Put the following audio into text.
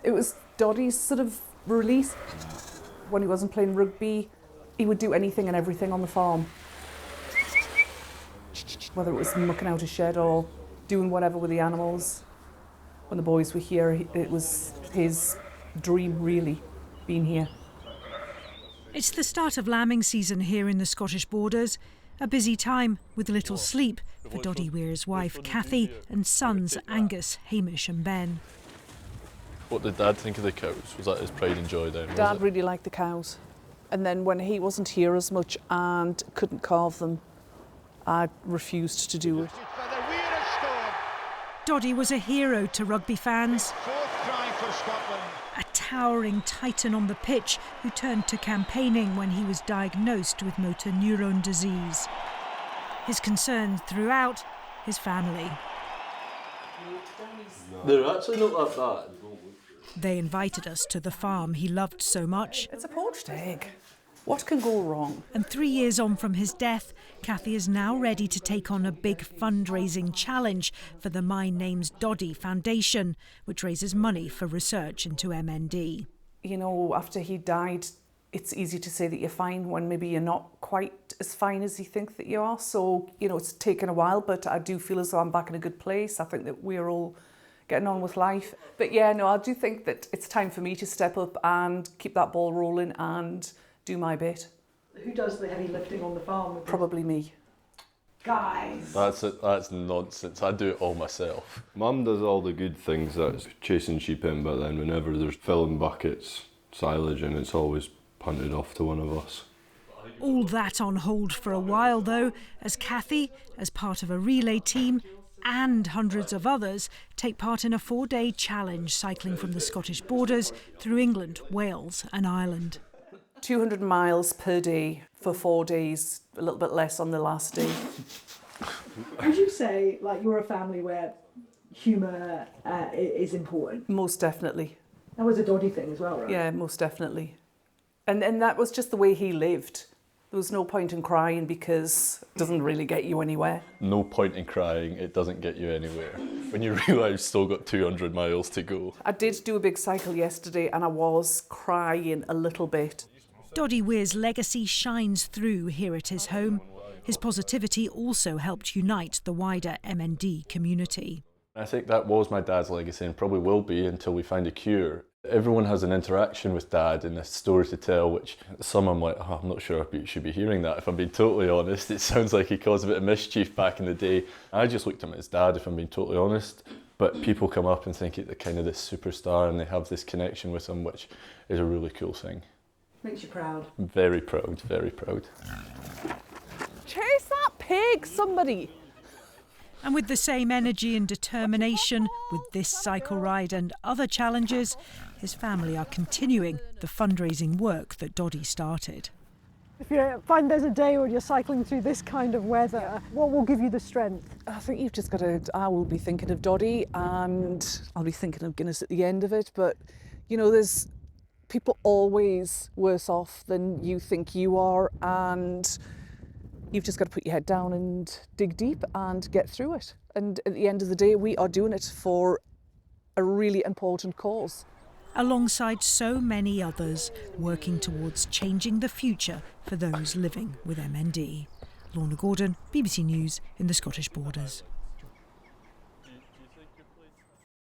It was Doddie's sort of release. When he wasn't playing rugby, he would do anything and everything on the farm. Whether it was mucking out a shed or doing whatever with the animals. When the boys were here, it was his dream, really, being here. It's the start of lambing season here in the Scottish Borders. A busy time with little sleep for Doddie Weir's wife, Kathy, and sons, Angus, Hamish and Ben. What did Dad think of the cows? Was that his pride and joy then? Dad really liked the cows. And then when he wasn't here as much and couldn't carve them, I refused to do it. Doddie was a hero to rugby fans. A towering titan on the pitch who turned to campaigning when he was diagnosed with motor neurone disease. His concern throughout, his family. They're actually not that bad. They invited us to the farm he loved so much. It's a poached egg. What can go wrong? And 3 years on from his death, Kathy is now ready to take on a big fundraising challenge for the My Name's Doddie Foundation, which raises money for research into MND. You know, after he died, it's easy to say that you're fine when maybe you're not quite as fine as you think that you are. So, you know, it's taken a while, but I do feel as though I'm back in a good place. I think that we're all getting on with life. But yeah, no, I do think that it's time for me to step up and keep that ball rolling and do my bit. Who does the heavy lifting on the farm? Probably me. Guys! That's nonsense. I do it all myself. Mum does all the good things, that's chasing sheep in, but then whenever there's filling buckets, silage, and it's always punted off to one of us. All that on hold for a while though, as Kathy, as part of a relay team, and hundreds of others take part in a 4-day challenge cycling from the Scottish Borders through England, Wales and Ireland. 200 miles per day for 4 days, a little bit less on the last day. Would you say, like, you're a family where humour is important? Most definitely. That was a Doddie thing as well, right? Yeah, most definitely. And that was just the way he lived. There was no point in crying because it doesn't really get you anywhere. No point in crying, it doesn't get you anywhere. When you realise you've still got 200 miles to go. I did do a big cycle yesterday and I was crying a little bit. Doddie Weir's legacy shines through here at his home. His positivity also helped unite the wider MND community. I think that was my dad's legacy and probably will be until we find a cure. Everyone has an interaction with Dad and a story to tell, which some I'm like, oh, I'm not sure if you should be hearing that. If I'm being totally honest, it sounds like he caused a bit of mischief back in the day. I just looked at him as Dad, if I'm being totally honest. But people come up and think he's kind of this superstar and they have this connection with him, which is a really cool thing. Makes you proud. Very proud, very proud. Chase that pig, somebody! And with the same energy and determination with this cycle ride and other challenges, his family are continuing the fundraising work that Doddie started. If you find there's a day when you're cycling through this kind of weather, what will give you the strength? I think you've just got to, I will be thinking of Doddie and I'll be thinking of Guinness at the end of it. But, you know, there's people always worse off than you think you are, and you've just got to put your head down and dig deep and get through it. And at the end of the day, we are doing it for a really important cause. Alongside so many others working towards changing the future for those living with MND. Lorna Gordon, BBC News in the Scottish Borders.